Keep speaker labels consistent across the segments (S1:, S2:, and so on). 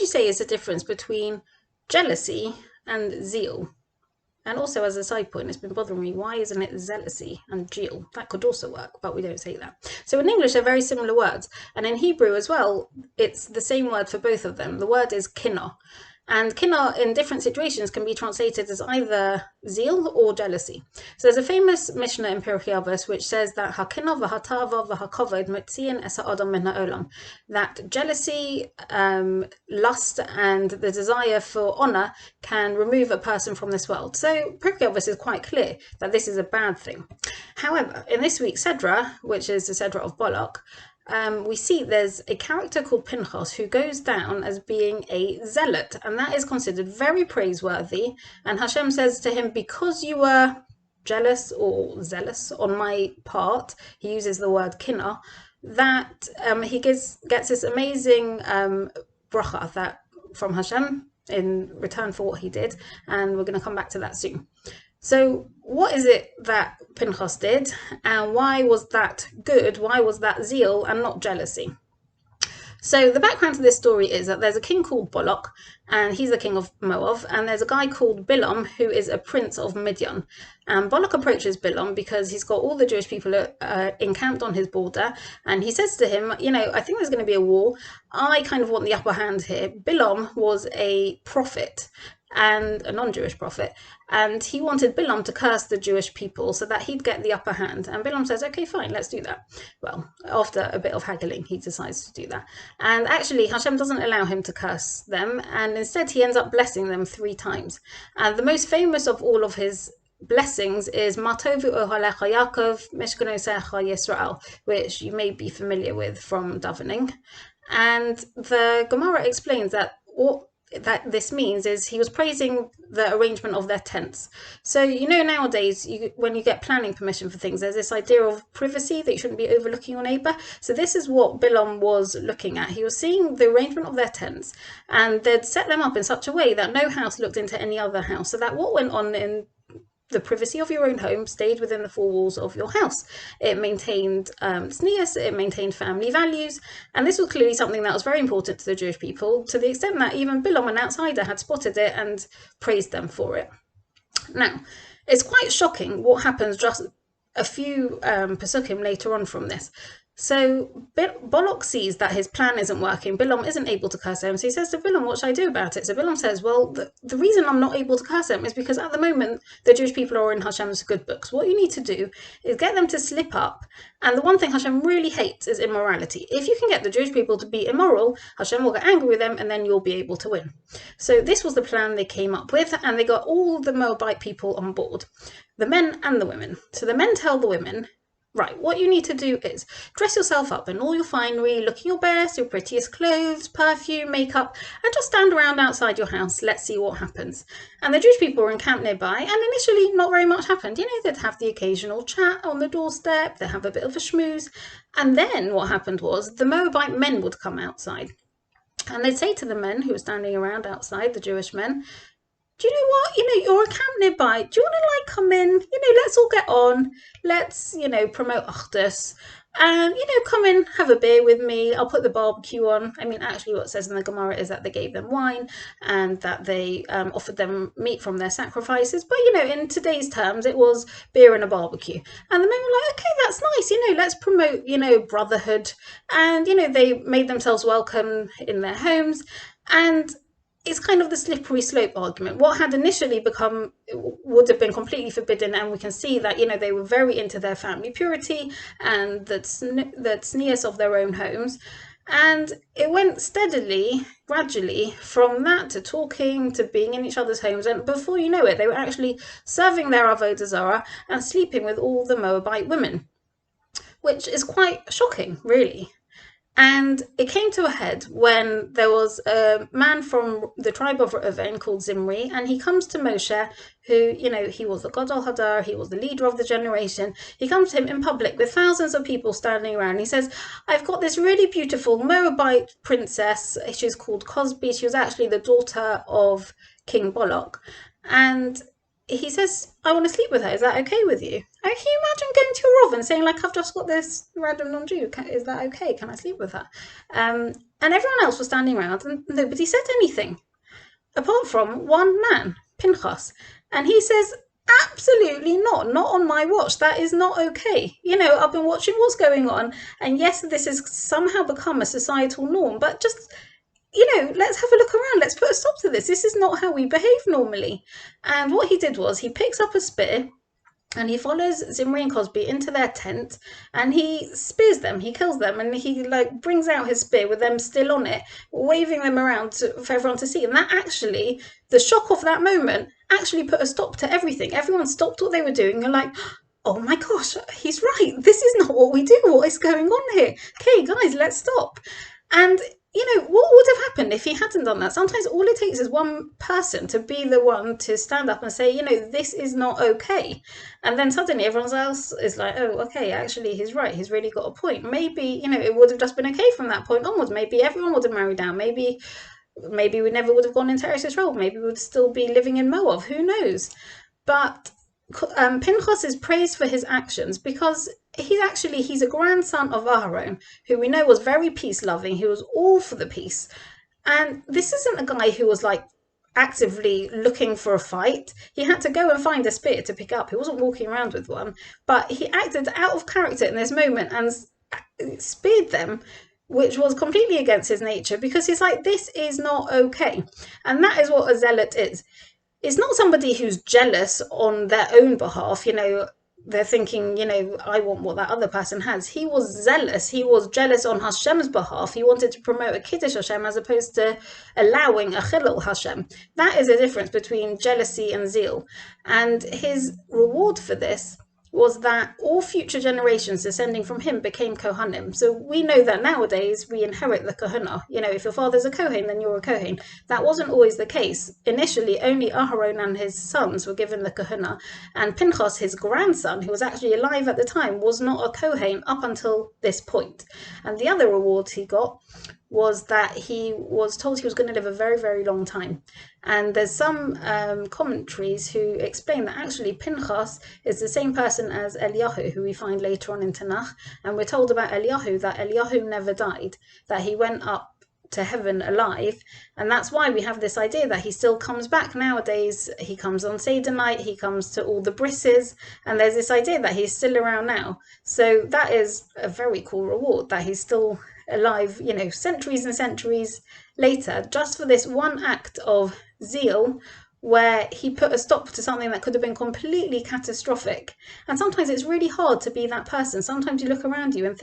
S1: would you say is the difference between jealousy and zeal? And also, as a side point, it's been bothering me, why isn't it zealousy and zeal? That could also work, but we don't say that. So in English, they're very similar words. And in Hebrew as well, it's the same word for both of them. The word is kinah. And kinah in different situations can be translated as either zeal or jealousy. So there's a famous Mishnah in Pirkei Avos which says that hakinah v'hatava v'hakovod motziin es ha'adam min ha'olam, that jealousy, lust, and the desire for honor can remove a person from this world. So Pirkei Avos is quite clear that this is a bad thing. However, in this week's Sedra, which is the Sedra of Balak, we see there's a character called Pinchas who goes down as being a zealot, and that is considered very praiseworthy. And Hashem says to him, because you were jealous or zealous on my part, he uses the word kinah, that he gets this amazing bracha that from Hashem in return for what he did, and we're going to come back to that soon. So what is it that Pinchas did, and why was that good? Why was that zeal and not jealousy? So the background to this story is that there's a king called Balak, and he's the king of Moab, and there's a guy called Bilam who is a prince of Midian. And Balak approaches Bilam because he's got all the Jewish people encamped on his border, and he says to him, you know, I think there's going to be a war. I kind of want the upper hand here. Bilam was a prophet, and a non-Jewish prophet, and he wanted Bilam to curse the Jewish people so that he'd get the upper hand. And Bilam says, okay, fine, let's do that. Well, after a bit of haggling, he decides to do that. And actually, Hashem doesn't allow him to curse them, and instead he ends up blessing them 3 times. And the most famous of all of his blessings is Matovu Ohalecha Yaakov Mishkanosecha Yisrael, which you may be familiar with from davening. And the Gemara explains that what this means is he was praising the arrangement of their tents. So, you know, nowadays, when you get planning permission for things, there's this idea of privacy, that you shouldn't be overlooking your neighbour. So this is what Bilam was looking at. He was seeing the arrangement of their tents, and they'd set them up in such a way that no house looked into any other house, so that what went on in the privacy of your own home stayed within the 4 walls of your house. It maintained tznius, it maintained family values, and this was clearly something that was very important to the Jewish people, to the extent that even Bilam, an outsider, had spotted it and praised them for it. Now, it's quite shocking what happens just a few pasukim later on from this. So Balak sees that his plan isn't working. Bilam isn't able to curse him. So he says to Bilam, what should I do about it? So Bilam says, well, the reason I'm not able to curse him is because at the moment, the Jewish people are in Hashem's good books. What you need to do is get them to slip up. And the one thing Hashem really hates is immorality. If you can get the Jewish people to be immoral, Hashem will get angry with them, and then you'll be able to win. So this was the plan they came up with, and they got all the Moabite people on board, the men and the women. So the men tell the women, right, what you need to do is dress yourself up in all your finery, looking your best, your prettiest clothes, perfume, makeup, and just stand around outside your house. Let's see what happens. And the Jewish people were encamped nearby, and initially not very much happened. You know, they'd have the occasional chat on the doorstep, they'd have a bit of a schmooze. And then what happened was the Moabite men would come outside. And they'd say to the men who were standing around outside, the Jewish men, do you know what? You know, you're a camp nearby. Do you want to, like, come in? You know, let's all get on. Let's, you know, promote Achdus. And, you know, come in, have a beer with me. I'll put the barbecue on. I mean, actually what it says in the Gemara is that they gave them wine and that they offered them meat from their sacrifices. But, you know, in today's terms, it was beer and a barbecue. And the men were like, okay, that's nice. You know, let's promote, you know, brotherhood. And, you know, they made themselves welcome in their homes. And it's kind of the slippery slope argument. What had initially would have been completely forbidden, and we can see that, you know, they were very into their family purity and the tznius of their own homes. And it went steadily, gradually, from that to talking, to being in each other's homes. And before you know it, they were actually serving their avodah zarah and sleeping with all the Moabite women, which is quite shocking, really. And it came to a head when there was a man from the tribe of Reuven called Zimri, and he comes to Moshe, who, you know, he was the Gadol Hadar, he was the leader of the generation. He comes to him in public with thousands of people standing around. He says, I've got this really beautiful Moabite princess. She's called Cosby. She was actually the daughter of King Balak. And he says, I want to sleep with her. Is that okay with you? Can you imagine going to your Rov and saying, like, I've just got this random non-Jew. Is that okay? Can I sleep with her? And everyone else was standing around and nobody said anything, apart from one man, Pinchas. And he says, absolutely not on my watch. That is not okay. I've been watching what's going on, and yes, this has somehow become a societal norm, but just let's have a look around. Let's put a stop to this. This is not how we behave normally. And what he did was he picks up a spear and he follows Zimri and Cosby into their tent and he spears them, he kills them, and he brings out his spear with them still on it, waving them around for everyone to see. And that actually, the shock of that moment actually put a stop to everything. Everyone stopped what they were doing and oh my gosh, he's right. This is not what we do. What is going on here? Okay, guys, let's stop. And what would have happened if he hadn't done that? Sometimes all it takes is one person to be the one to stand up and say, this is not okay. And then suddenly everyone else is like, oh, okay, actually, he's right. He's really got a point. Maybe, it would have just been okay from that point onwards. Maybe everyone would have married down. Maybe we never would have gone into Eretz Yisrael. Maybe we would still be living in Moab. Who knows? But Pinchas is praised for his actions because he's a grandson of Aharon, who we know was very peace-loving. He was all for the peace. And this isn't a guy who was actively looking for a fight. He had to go and find a spear to pick up. He wasn't walking around with one, but he acted out of character in this moment and speared them, which was completely against his nature, because he's like, this is not okay. And that is what a zealot is. It's not somebody who's jealous on their own behalf. They're thinking, I want what that other person has. He was zealous. He was jealous on Hashem's behalf. He wanted to promote a Kiddush Hashem as opposed to allowing a Chilul Hashem. That is the difference between jealousy and zeal. And his reward for this was that all future generations descending from him became Kohanim. So we know that nowadays we inherit the Kohana. If your father's a Kohen, then you're a Kohen. That wasn't always the case. Initially, only Aharon and his sons were given the Kohana, and Pinchas, his grandson, who was actually alive at the time, was not a Kohen up until this point. And the other rewards he got was that he was told he was going to live a very, very long time. And there's some commentaries who explain that actually Pinchas is the same person as Eliyahu, who we find later on in Tanakh. And we're told about Eliyahu that Eliyahu never died, that he went up to heaven alive. And that's why we have this idea that he still comes back nowadays. He comes on Seder night, he comes to all the brisses, and there's this idea that he's still around now. So that is a very cool reward, that he's still alive, centuries and centuries later, just for this one act of zeal where he put a stop to something that could have been completely catastrophic. And sometimes it's really hard to be that person. Sometimes you look around you and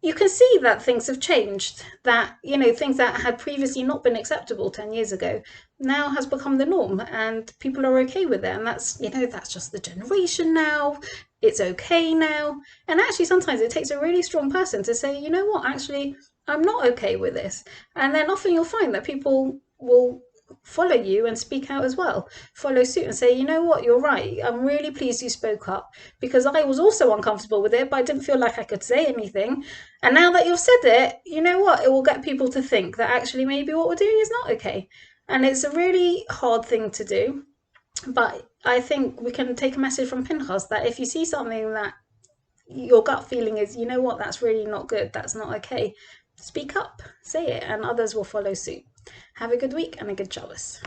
S1: you can see that things have changed, that, things that had previously not been acceptable 10 years ago now has become the norm, and people are okay with it. And that's, that's just the generation now. It's okay now. And actually, sometimes it takes a really strong person to say, you know what, actually, I'm not okay with this. And then often you'll find that people will follow you and speak out as well, follow suit and say, you know what, you're right. I'm really pleased you spoke up, because I was also uncomfortable with it, but I didn't feel like I could say anything. And now that you've said it, you know what, it will get people to think that actually maybe what we're doing is not okay. And it's a really hard thing to do. But I think we can take a message from Pinchas that if you see something that your gut feeling is, you know what, that's really not good, that's not okay, speak up, say it, and others will follow suit. Have a good week and a good Shabbos.